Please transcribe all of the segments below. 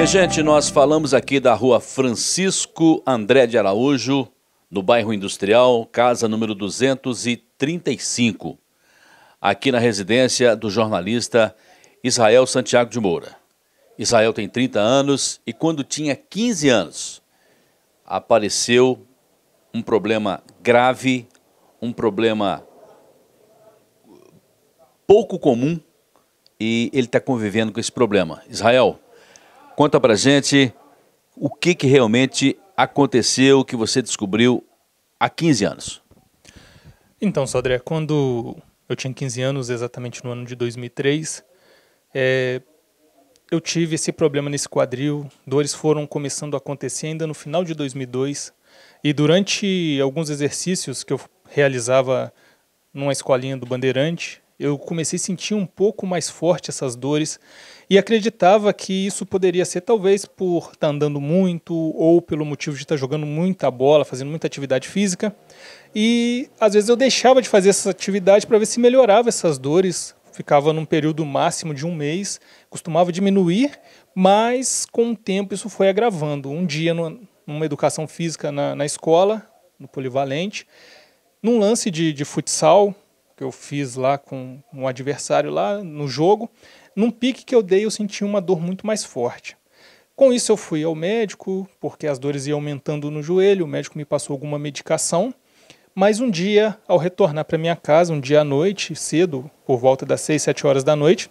Minha gente, nós falamos aqui da rua Francisco André de Araújo, no bairro Industrial, casa número 235, aqui na residência do jornalista Israel Santiago de Moura. Israel tem 30 anos e quando tinha 15 anos, apareceu um problema grave, um problema pouco comum e ele está convivendo com esse problema. Israel, conta pra gente o que realmente aconteceu, que você descobriu há 15 anos. Então, Sodré, quando eu tinha 15 anos, exatamente no ano de 2003, eu tive esse problema nesse quadril, dores foram começando a acontecer ainda no final de 2002, e durante alguns exercícios que eu realizava numa escolinha do Bandeirante, eu comecei a sentir um pouco mais forte essas dores e acreditava que isso poderia ser talvez por estar andando muito ou pelo motivo de estar jogando muita bola, fazendo muita atividade física. E às vezes eu deixava de fazer essa atividade para ver se melhorava essas dores. Ficava num período máximo de um mês, costumava diminuir, mas com o tempo isso foi agravando. Um dia numa educação física na escola, no Polivalente, num lance de futsal, que eu fiz lá com um adversário lá no jogo, num pique que eu dei eu senti uma dor muito mais forte. Com isso eu fui ao médico, porque as dores iam aumentando no joelho, o médico me passou alguma medicação, mas um dia, ao retornar para minha casa, um dia à noite, cedo, por volta das 6, 7 horas da noite,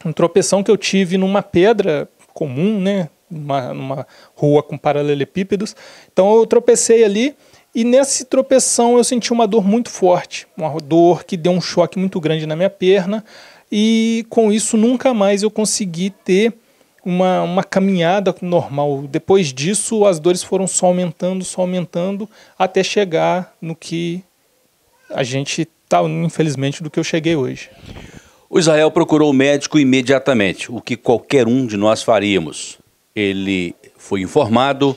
um tropeção que eu tive numa pedra comum, né, numa rua com paralelepípedos, então eu tropecei ali, e nessa tropeção eu senti uma dor muito forte, uma dor que deu um choque muito grande na minha perna e com isso nunca mais eu consegui ter uma caminhada normal. Depois disso as dores foram só aumentando até chegar no que a gente está, infelizmente, do que eu cheguei hoje. O Israel procurou o médico imediatamente, o que qualquer um de nós faríamos. Ele foi informado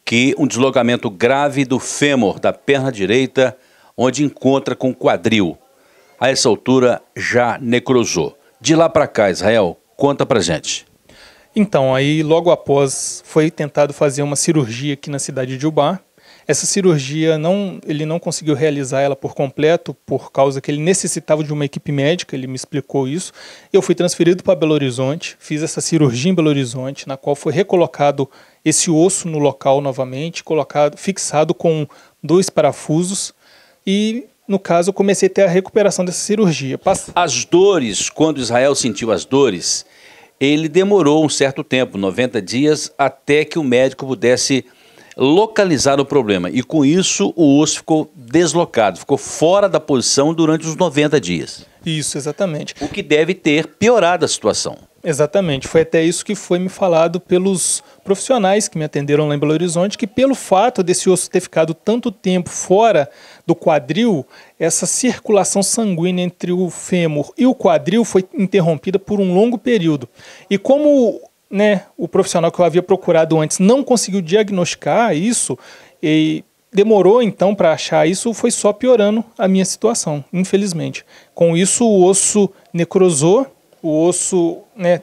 que um deslocamento grave do fêmur da perna direita, onde encontra com o quadril. A essa altura já necrosou. De lá para cá, Israel, conta pra gente. Então, aí logo após foi tentado fazer uma cirurgia aqui na cidade de Ubá. Essa cirurgia ele não conseguiu realizar ela por completo por causa que ele necessitava de uma equipe médica, ele me explicou isso. Eu fui transferido para Belo Horizonte, fiz essa cirurgia em Belo Horizonte, na qual foi recolocado esse osso no local novamente, fixado com 2 parafusos e, no caso, eu comecei a ter a recuperação dessa cirurgia. As dores, quando Israel sentiu as dores, ele demorou um certo tempo, 90 dias, até que o médico pudesse localizar o problema. E com isso o osso ficou deslocado, ficou fora da posição durante os 90 dias. Isso, exatamente. O que deve ter piorado a situação. Exatamente, foi até isso que foi me falado pelos profissionais que me atenderam lá em Belo Horizonte, que pelo fato desse osso ter ficado tanto tempo fora do quadril, essa circulação sanguínea entre o fêmur e o quadril foi interrompida por um longo período. E como o profissional que eu havia procurado antes não conseguiu diagnosticar isso e demorou então para achar isso, foi só piorando a minha situação, infelizmente. Com isso o osso necrosou, o osso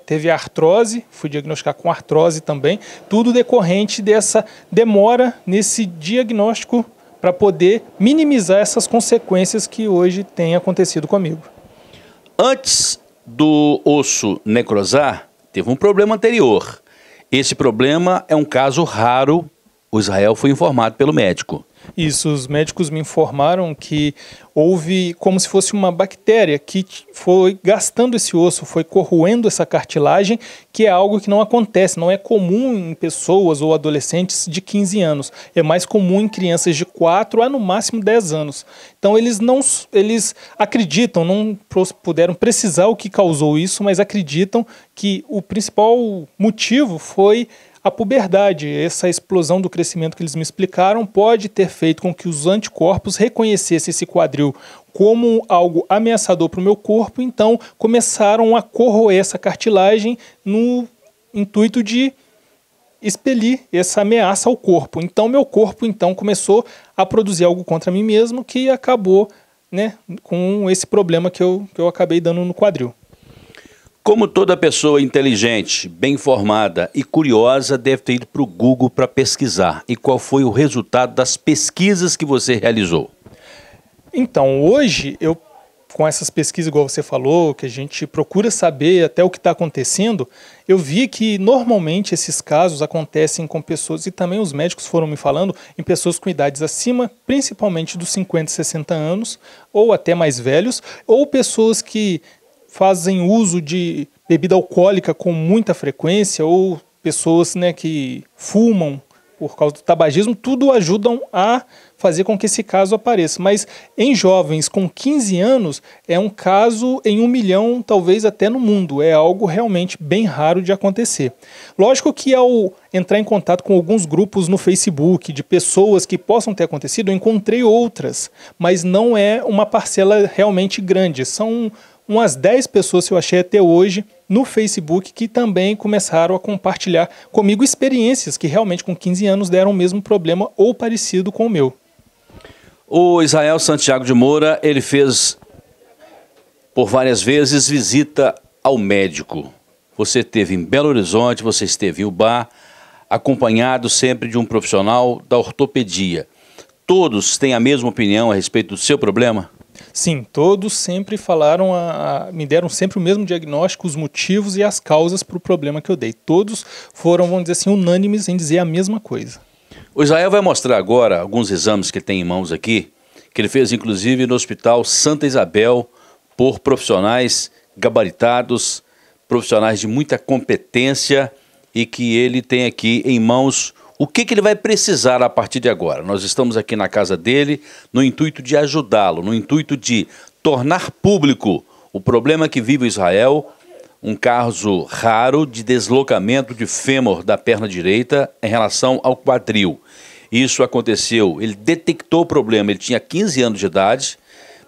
teve artrose, fui diagnosticar com artrose também, tudo decorrente dessa demora nesse diagnóstico para poder minimizar essas consequências que hoje têm acontecido comigo. Antes do osso necrosar, teve um problema anterior. Esse problema é um caso raro, o Israel foi informado pelo médico. Isso, os médicos me informaram que houve como se fosse uma bactéria que foi gastando esse osso, foi corroendo essa cartilagem, que é algo que não acontece, não é comum em pessoas ou adolescentes de 15 anos. É mais comum em crianças de 4 a no máximo 10 anos. Então eles acreditam, não puderam precisar o que causou isso, mas acreditam que o principal motivo foi a puberdade. Essa explosão do crescimento que eles me explicaram pode ter feito com que os anticorpos reconhecessem esse quadril como algo ameaçador para o meu corpo, então começaram a corroer essa cartilagem no intuito de expelir essa ameaça ao corpo. Então meu corpo começou a produzir algo contra mim mesmo que acabou com esse problema que eu acabei dando no quadril. Como toda pessoa inteligente, bem informada e curiosa deve ter ido para o Google para pesquisar. E qual foi o resultado das pesquisas que você realizou? Então, hoje, com essas pesquisas, igual você falou, que a gente procura saber até o que está acontecendo, eu vi que normalmente esses casos acontecem com pessoas, e também os médicos foram me falando, em pessoas com idades acima, principalmente dos 50, 60 anos, ou até mais velhos, ou pessoas que fazem uso de bebida alcoólica com muita frequência, ou pessoas, né, que fumam por causa do tabagismo, tudo ajudam a fazer com que esse caso apareça. Mas em jovens com 15 anos, é um caso em 1 milhão, talvez até no mundo. É algo realmente bem raro de acontecer. Lógico que ao entrar em contato com alguns grupos no Facebook de pessoas que possam ter acontecido, eu encontrei outras, mas não é uma parcela realmente grande. São umas 10 pessoas que eu achei até hoje no Facebook que também começaram a compartilhar comigo experiências que realmente com 15 anos deram o mesmo problema ou parecido com o meu. O Israel Santiago de Moura, ele fez por várias vezes visita ao médico. Você esteve em Belo Horizonte, você esteve em Ubá, acompanhado sempre de um profissional da ortopedia. Todos têm a mesma opinião a respeito do seu problema? Sim, todos sempre falaram, me deram sempre o mesmo diagnóstico, os motivos e as causas para o problema que eu dei. Todos foram, vamos dizer assim, unânimes em dizer a mesma coisa. O Israel vai mostrar agora alguns exames que ele tem em mãos aqui, que ele fez inclusive no Hospital Santa Isabel, por profissionais gabaritados, profissionais de muita competência, e que ele tem aqui em mãos o que ele vai precisar a partir de agora. Nós estamos aqui na casa dele no intuito de ajudá-lo, no intuito de tornar público o problema que vive o Israel, um caso raro de deslocamento de fêmur da perna direita em relação ao quadril. Isso aconteceu, ele detectou o problema, ele tinha 15 anos de idade,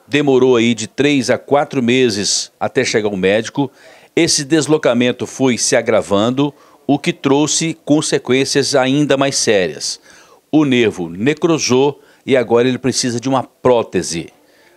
demorou aí de 3 a 4 meses até chegar ao médico. Esse deslocamento foi se agravando, o que trouxe consequências ainda mais sérias. O nervo necrosou e agora ele precisa de uma prótese.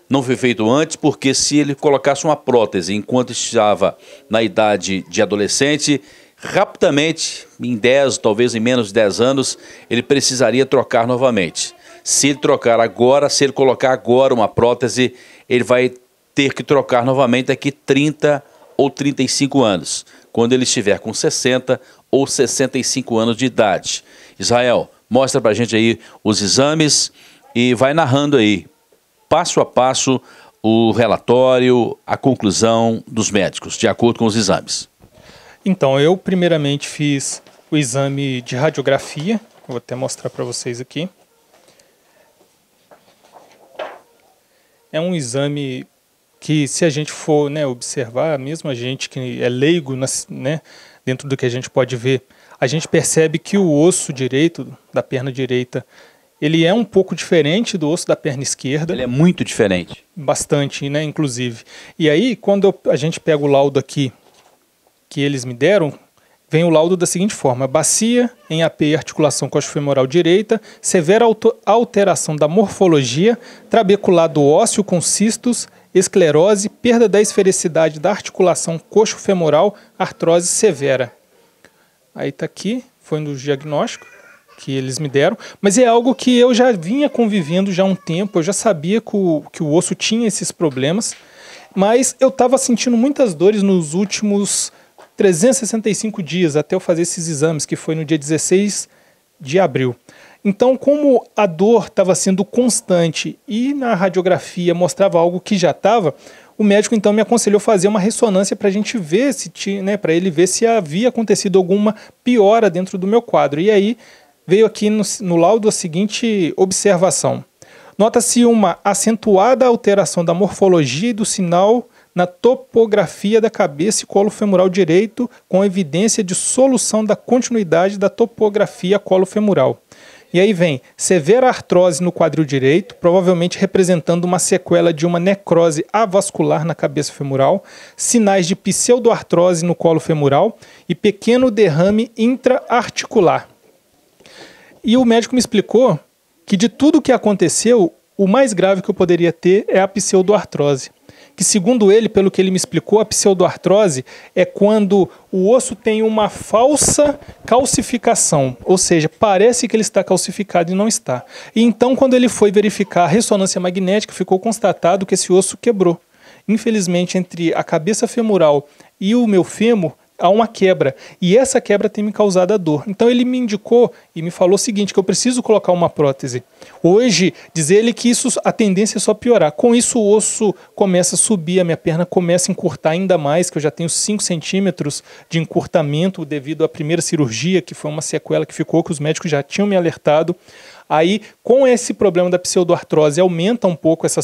Não foi feito antes porque se ele colocasse uma prótese enquanto estava na idade de adolescente, rapidamente, em 10, talvez em menos de 10 anos, ele precisaria trocar novamente. Se ele trocar agora, se ele colocar agora uma prótese, ele vai ter que trocar novamente daqui 30 ou 35 anos, quando ele estiver com 60 ou 65 anos de idade. Israel, mostra pra gente aí os exames e vai narrando aí, passo a passo, o relatório, a conclusão dos médicos, de acordo com os exames. Então, eu primeiramente fiz o exame de radiografia, vou até mostrar para vocês aqui. É um exame que, se a gente for, né, observar, mesmo a gente que é leigo, né, dentro do que a gente pode ver, a gente percebe que o osso direito, da perna direita, ele é um pouco diferente do osso da perna esquerda. Ele é muito diferente. Bastante, né, inclusive. E aí, quando a gente pega o laudo aqui, que eles me deram, vem o laudo da seguinte forma: bacia em AP e articulação coxofemoral direita, severa alteração da morfologia, trabeculado ósseo com cistos, esclerose, perda da esfericidade da articulação coxofemoral, artrose severa. Aí está aqui, foi no diagnóstico que eles me deram, mas é algo que eu já vinha convivendo já há um tempo, eu já sabia que o osso tinha esses problemas, mas eu estava sentindo muitas dores nos últimos 365 dias, até eu fazer esses exames, que foi no dia 16 de abril. Então, como a dor estava sendo constante e na radiografia mostrava algo que já estava, o médico então me aconselhou fazer uma ressonância para a gente ver se tinha, né, para ele ver se havia acontecido alguma piora dentro do meu quadro. E aí veio aqui no laudo a seguinte observação: nota-se uma acentuada alteração da morfologia e do sinal na topografia da cabeça e colo femoral direito, com evidência de solução da continuidade da topografia colo femoral. E aí vem severa artrose no quadril direito, provavelmente representando uma sequela de uma necrose avascular na cabeça femoral, sinais de pseudoartrose no colo femoral e pequeno derrame intraarticular. E o médico me explicou que de tudo o que aconteceu, o mais grave que eu poderia ter é a pseudoartrose, que segundo ele, pelo que ele me explicou, a pseudoartrose é quando o osso tem uma falsa calcificação, ou seja, parece que ele está calcificado e não está. E então, quando ele foi verificar a ressonância magnética, ficou constatado que esse osso quebrou. Infelizmente, entre a cabeça femoral e o meu fêmur, há uma quebra, e essa quebra tem me causado a dor. Então ele me indicou e me falou o seguinte, que eu preciso colocar uma prótese. Hoje, diz ele que a tendência é só piorar. Com isso o osso começa a subir, a minha perna começa a encurtar ainda mais, que eu já tenho 5 centímetros de encurtamento devido à primeira cirurgia, que foi uma sequela que ficou, que os médicos já tinham me alertado. Aí, com esse problema da pseudoartrose, aumenta um pouco essa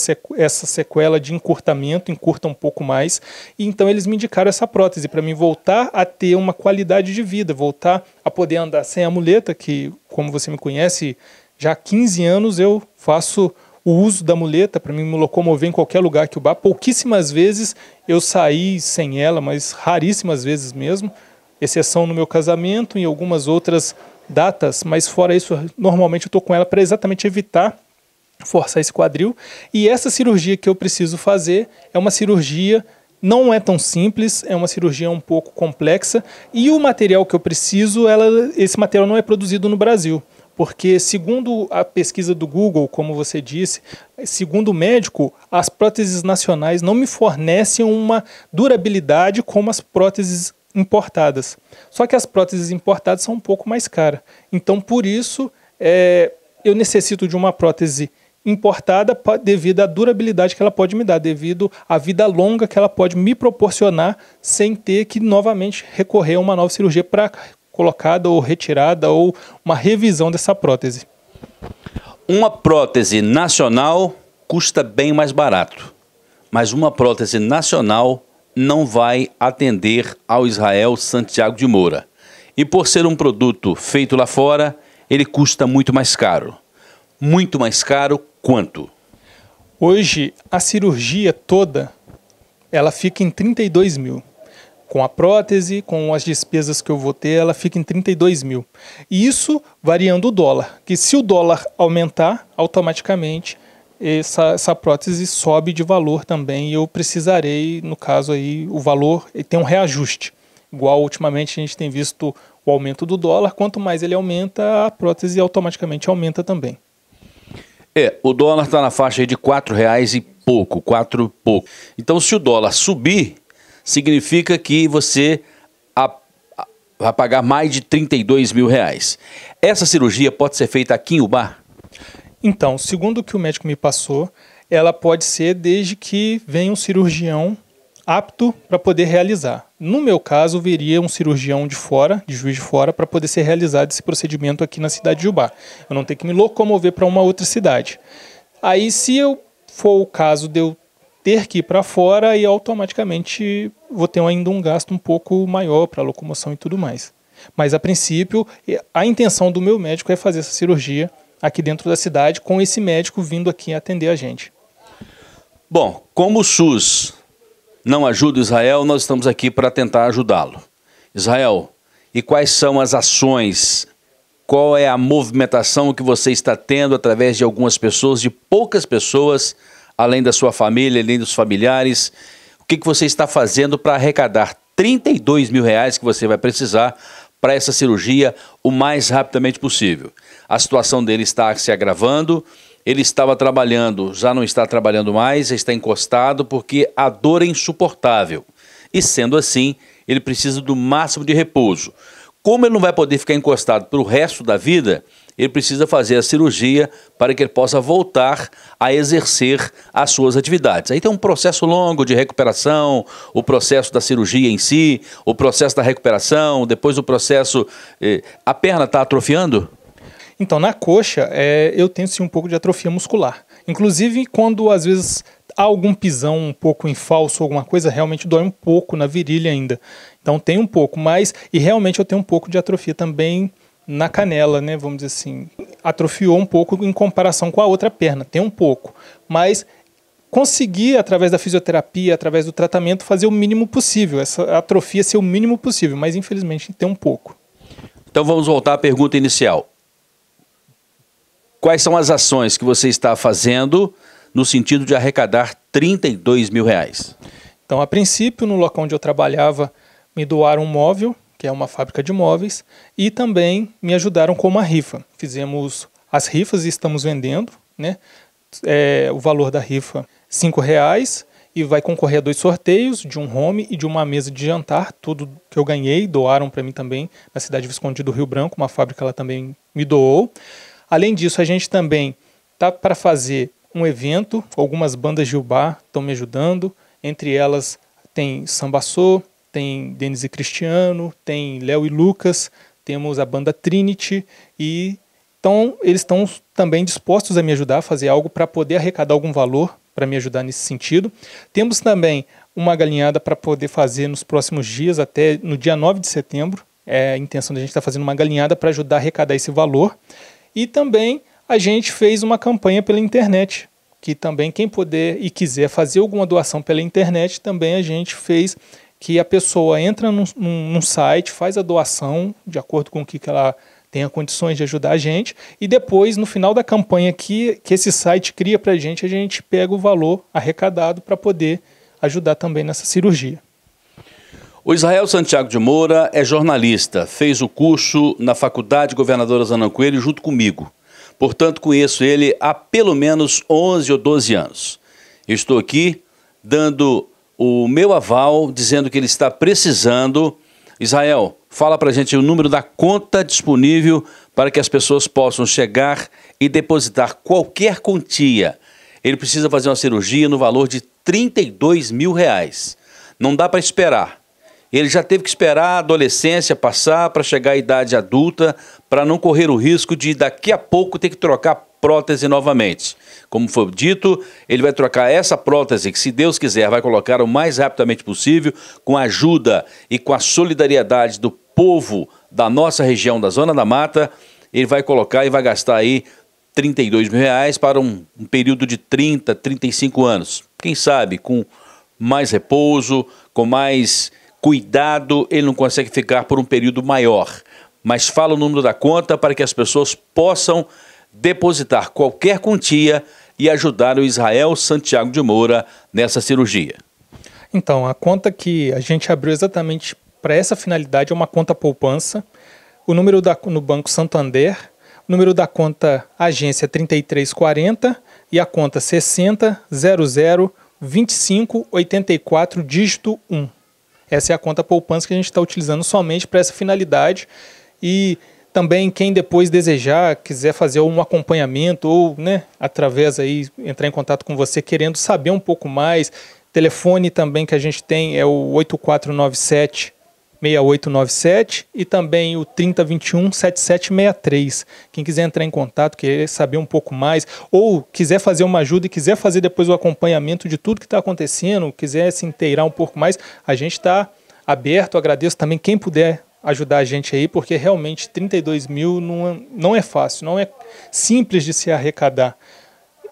sequela de encurtamento, encurta um pouco mais. E então eles me indicaram essa prótese para mim voltar a ter uma qualidade de vida, voltar a poder andar sem a muleta, que, como você me conhece, já há 15 anos eu faço o uso da muleta para mim me locomover em qualquer lugar que eu vá. Pouquíssimas vezes eu saí sem ela, mas raríssimas vezes mesmo, exceção no meu casamento e em algumas outras datas, mas fora isso, normalmente eu estou com ela para exatamente evitar forçar esse quadril. E essa cirurgia que eu preciso fazer é uma cirurgia, não é tão simples, é uma cirurgia um pouco complexa, e o material que eu preciso, esse material não é produzido no Brasil, porque segundo a pesquisa do Google, como você disse, segundo o médico, as próteses nacionais não me fornecem uma durabilidade como as próteses importadas. Só que as próteses importadas são um pouco mais caras. Então, por isso, eu necessito de uma prótese importada devido à durabilidade que ela pode me dar, devido à vida longa que ela pode me proporcionar, sem ter que novamente recorrer a uma nova cirurgia para colocada ou retirada ou uma revisão dessa prótese. Uma prótese nacional custa bem mais barato, mas uma prótese nacional não vai atender ao Israel Santiago de Moura. E por ser um produto feito lá fora, ele custa muito mais caro. Muito mais caro quanto? Hoje, a cirurgia toda, ela fica em 32 mil. Com a prótese, com as despesas que eu vou ter, ela fica em 32 mil. E isso variando o dólar, que se o dólar aumentar, automaticamente essa prótese sobe de valor também, e eu precisarei, no caso aí, o valor tem um reajuste. Igual ultimamente a gente tem visto o aumento do dólar, quanto mais ele aumenta, a prótese automaticamente aumenta também. O dólar está na faixa aí de R$4 e pouco, 4 e pouco. Então se o dólar subir, significa que você vai pagar mais de R$32 mil. Essa cirurgia pode ser feita aqui em Ubá? Então, segundo o que o médico me passou, ela pode ser desde que venha um cirurgião apto para poder realizar. No meu caso, viria um cirurgião de fora, de Juiz de Fora, para poder ser realizado esse procedimento aqui na cidade de Ubá. Eu não tenho que me locomover para uma outra cidade. Aí, se for o caso de eu ter que ir para fora, aí automaticamente vou ter ainda um gasto um pouco maior para locomoção e tudo mais. Mas, a princípio, a intenção do meu médico é fazer essa cirurgia aqui dentro da cidade, com esse médico vindo aqui atender a gente. Bom, como o SUS não ajuda Israel, nós estamos aqui para tentar ajudá-lo. Israel, e quais são as ações, qual é a movimentação que você está tendo através de algumas pessoas, de poucas pessoas, além da sua família, além dos familiares? O que você está fazendo para arrecadar R$32 mil que você vai precisar para essa cirurgia o mais rapidamente possível? A situação dele está se agravando, ele estava trabalhando, já não está trabalhando mais, está encostado porque a dor é insuportável. E sendo assim, ele precisa do máximo de repouso. Como ele não vai poder ficar encostado para o resto da vida, ele precisa fazer a cirurgia para que ele possa voltar a exercer as suas atividades. Aí tem um processo longo de recuperação, o processo da cirurgia em si, o processo da recuperação, depois o processo... A perna está atrofiando? Então, na coxa, eu tenho sim um pouco de atrofia muscular. Inclusive, quando às vezes há algum pisão um pouco em falso, alguma coisa, realmente dói um pouco na virilha ainda. Então tem um pouco, e realmente eu tenho um pouco de atrofia também na canela, né, vamos dizer assim. Atrofiou um pouco em comparação com a outra perna, tem um pouco. Mas consegui, através da fisioterapia, através do tratamento, fazer o mínimo possível, essa atrofia ser o mínimo possível, mas infelizmente tem um pouco. Então vamos voltar à pergunta inicial. Quais são as ações que você está fazendo no sentido de arrecadar 32 mil reais? Então, a princípio, no local onde eu trabalhava, me doaram um móvel, que é uma fábrica de móveis, e também me ajudaram com uma rifa. Fizemos as rifas e estamos vendendo, né? O valor da rifa R$ 5,00 e vai concorrer a 2 sorteios, de um home e de uma mesa de jantar. Tudo que eu ganhei doaram para mim também na cidade Visconde do Rio Branco, uma fábrica ela também me doou. Além disso, a gente também está para fazer um evento, algumas bandas de Ubá estão me ajudando, entre elas tem Sambassô, tem Denis e Cristiano, tem Léo e Lucas, temos a banda Trinity, e então eles estão também dispostos a me ajudar a fazer algo para poder arrecadar algum valor, para me ajudar nesse sentido. Temos também uma galinhada para poder fazer nos próximos dias, até no dia 9 de setembro, a intenção da gente estar fazendo uma galinhada para ajudar a arrecadar esse valor. E também a gente fez uma campanha pela internet, que também quem puder e quiser fazer alguma doação pela internet, também a gente fez que a pessoa entra num site, faz a doação de acordo com o que ela tenha condições de ajudar a gente, e depois, no final da campanha que esse site cria para a gente pega o valor arrecadado para poder ajudar também nessa cirurgia. O Israel Santiago de Moura é jornalista, fez o curso na Faculdade Governador Zanon Coelho junto comigo. Portanto, conheço ele há pelo menos 11 ou 12 anos. Eu estou aqui dando o meu aval, dizendo que ele está precisando. Israel, fala para a gente o número da conta disponível para que as pessoas possam chegar e depositar qualquer quantia. Ele precisa fazer uma cirurgia no valor de 32 mil reais. Não dá para esperar. Ele já teve que esperar a adolescência passar para chegar à idade adulta, para não correr o risco de daqui a pouco ter que trocar prótese novamente. Como foi dito, ele vai trocar essa prótese que, se Deus quiser, vai colocar o mais rapidamente possível, com a ajuda e com a solidariedade do povo da nossa região, da Zona da Mata. Ele vai colocar e vai gastar aí 32 mil reais para um período de 30, 35 anos. Quem sabe, com mais repouso, com mais cuidado, ele não consegue ficar por um período maior. Mas fala o número da conta para que as pessoas possam depositar qualquer quantia e ajudar o Israel Santiago de Moura nessa cirurgia. Então, a conta que a gente abriu exatamente para essa finalidade é uma conta poupança. O número no Banco Santander, o número da conta agência 3340 e a conta 60002584 dígito 1. Essa é a conta poupança que a gente está utilizando somente para essa finalidade. E também quem depois desejar, quiser fazer um acompanhamento ou, através aí, entrar em contato com você querendo saber um pouco mais, telefone também que a gente tem é o 8497-6897 e também o 3021-7763. Quem quiser entrar em contato, querer saber um pouco mais, ou quiser fazer uma ajuda e quiser fazer depois o acompanhamento de tudo que está acontecendo, quiser se inteirar um pouco mais, a gente está aberto. Agradeço também quem puder ajudar a gente aí, porque realmente 32 mil não é fácil, não é simples de se arrecadar.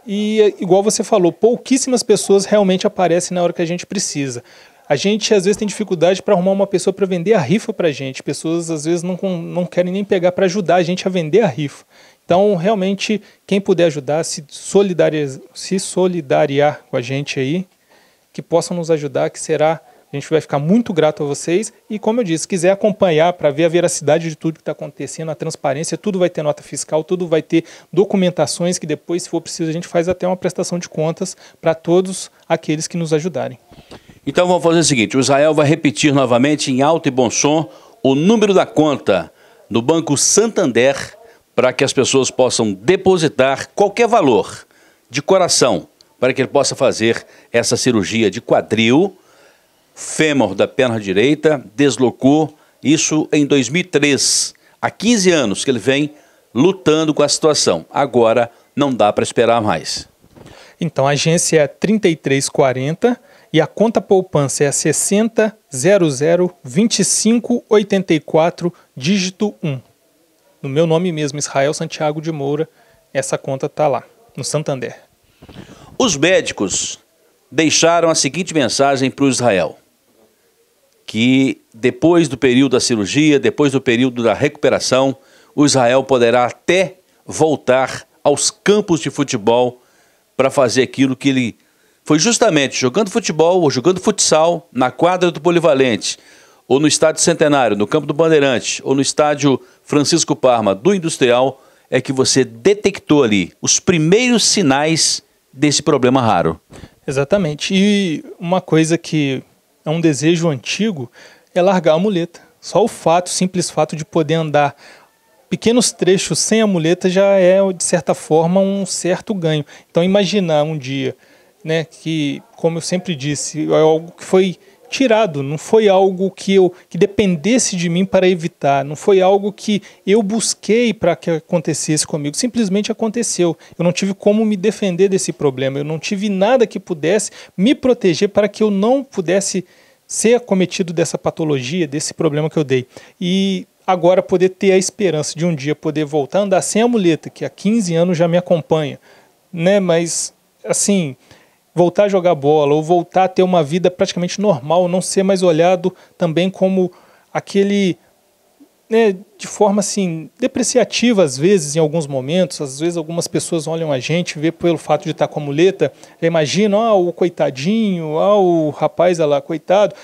E, igual você falou, pouquíssimas pessoas realmente aparecem na hora que a gente precisa. A gente, às vezes, tem dificuldade para arrumar uma pessoa para vender a rifa para a gente. Pessoas, às vezes, não querem nem pegar para ajudar a gente a vender a rifa. Então, realmente, quem puder ajudar, se solidariar com a gente aí, que possam nos ajudar, que será... A gente vai ficar muito grato a vocês e, como eu disse, se quiser acompanhar para ver a veracidade de tudo que está acontecendo, a transparência, tudo vai ter nota fiscal, tudo vai ter documentações que depois, se for preciso, a gente faz até uma prestação de contas para todos aqueles que nos ajudarem. Então vamos fazer o seguinte, o Israel vai repetir novamente em alto e bom som o número da conta no Banco Santander para que as pessoas possam depositar qualquer valor de coração para que ele possa fazer essa cirurgia de quadril, fêmur da perna direita, deslocou, isso em 2003. Há 15 anos que ele vem lutando com a situação. Agora não dá para esperar mais. Então a agência é 3340 e a conta poupança é a 60002584 dígito 1. No meu nome mesmo, Israel Santiago de Moura, essa conta está lá, no Santander. Os médicos deixaram a seguinte mensagem para o Israel: que depois do período da cirurgia, depois do período da recuperação, o Israel poderá até voltar aos campos de futebol para fazer aquilo que ele foi justamente jogando futebol ou jogando futsal na quadra do Polivalente, ou no Estádio Centenário, no Campo do Bandeirante, ou no Estádio Francisco Parma do Industrial, é que você detectou ali os primeiros sinais desse problema raro. Exatamente. E uma coisa que é um desejo antigo é largar a muleta. Só o simples fato de poder andar pequenos trechos sem a muleta já é, de certa forma, um certo ganho. Então, imaginar um dia, né, que, como eu sempre disse, é algo que foi tirado, não foi algo que dependesse de mim para evitar, não foi algo que eu busquei para que acontecesse comigo, simplesmente aconteceu. Eu não tive como me defender desse problema, eu não tive nada que pudesse me proteger para que eu não pudesse ser acometido dessa patologia, desse problema que eu dei. E agora poder ter a esperança de um dia poder voltar a andar sem a muleta, que há 15 anos já me acompanha, né? Mas, assim, voltar a jogar bola ou voltar a ter uma vida praticamente normal, não ser mais olhado também como aquele, né, de forma assim depreciativa às vezes, em alguns momentos. Às vezes algumas pessoas olham a gente, vê pelo fato de estar com a muleta, já imaginam, o coitadinho, o rapaz lá, coitado.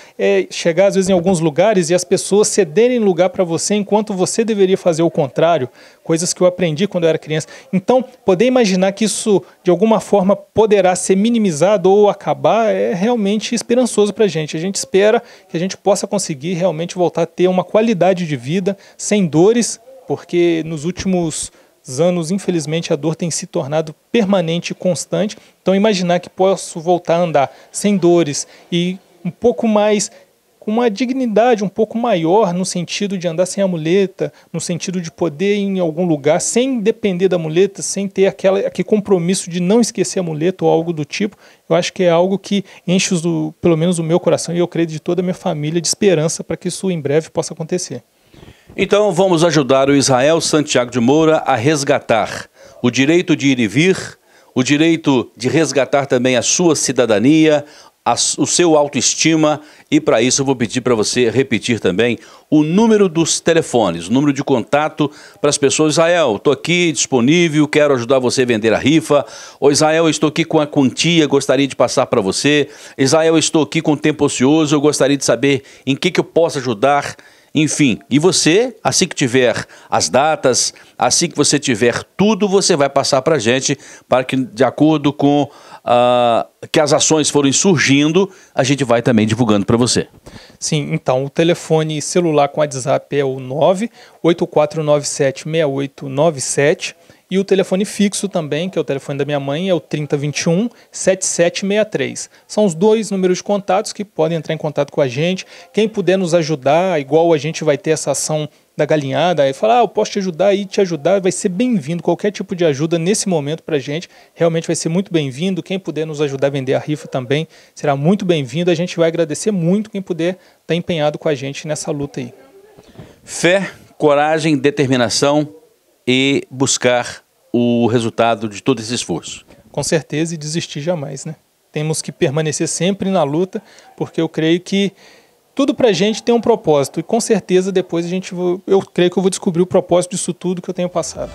Chegar às vezes em alguns lugares e as pessoas cederem lugar para você enquanto você deveria fazer o contrário, coisas que eu aprendi quando eu era criança. Então, poder imaginar que isso de alguma forma poderá ser minimizado ou acabar é realmente esperançoso para a gente. A gente espera que a gente possa conseguir realmente voltar a ter uma qualidade de vida sem dores, porque nos últimos anos, infelizmente, a dor tem se tornado permanente e constante. Então, imaginar que posso voltar a andar sem dores e um pouco mais, com uma dignidade um pouco maior, no sentido de andar sem a muleta, no sentido de poder ir em algum lugar sem depender da muleta, sem ter aquele compromisso de não esquecer a muleta ou algo do tipo, eu acho que é algo que enche pelo menos o meu coração e eu creio de toda a minha família de esperança para que isso em breve possa acontecer. Então vamos ajudar o Israel Santiago de Moura a resgatar o direito de ir e vir, o direito de resgatar também a sua cidadania, o seu autoestima, e para isso eu vou pedir para você repetir também o número dos telefones, o número de contato para as pessoas. Israel, estou aqui disponível, quero ajudar você a vender a rifa. Ô Israel, eu estou aqui com a quantia, gostaria de passar para você. Israel, eu estou aqui com tempo ocioso, eu gostaria de saber em que eu posso ajudar. Enfim, e você, assim que tiver as datas, assim que você tiver tudo, você vai passar para a gente, para que, de acordo com que as ações forem surgindo, a gente vai também divulgando para você. Sim, então, o telefone celular com WhatsApp é o 984976897 e o telefone fixo também, que é o telefone da minha mãe, é o 3021-7763. São os dois números de contatos que podem entrar em contato com a gente. Quem puder nos ajudar, igual a gente vai ter essa ação da galinhada, aí falar, eu posso te ajudar e te ajudar, vai ser bem-vindo. Qualquer tipo de ajuda nesse momento pra gente, realmente vai ser muito bem-vindo. Quem puder nos ajudar a vender a rifa também será muito bem-vindo. A gente vai agradecer muito quem puder estar empenhado com a gente nessa luta aí. Fé, coragem, determinação e buscar o resultado de todo esse esforço. Com certeza, e desistir jamais, né? Temos que permanecer sempre na luta, porque eu creio que tudo pra gente tem um propósito, e com certeza depois eu creio que eu vou descobrir o propósito disso tudo que eu tenho passado.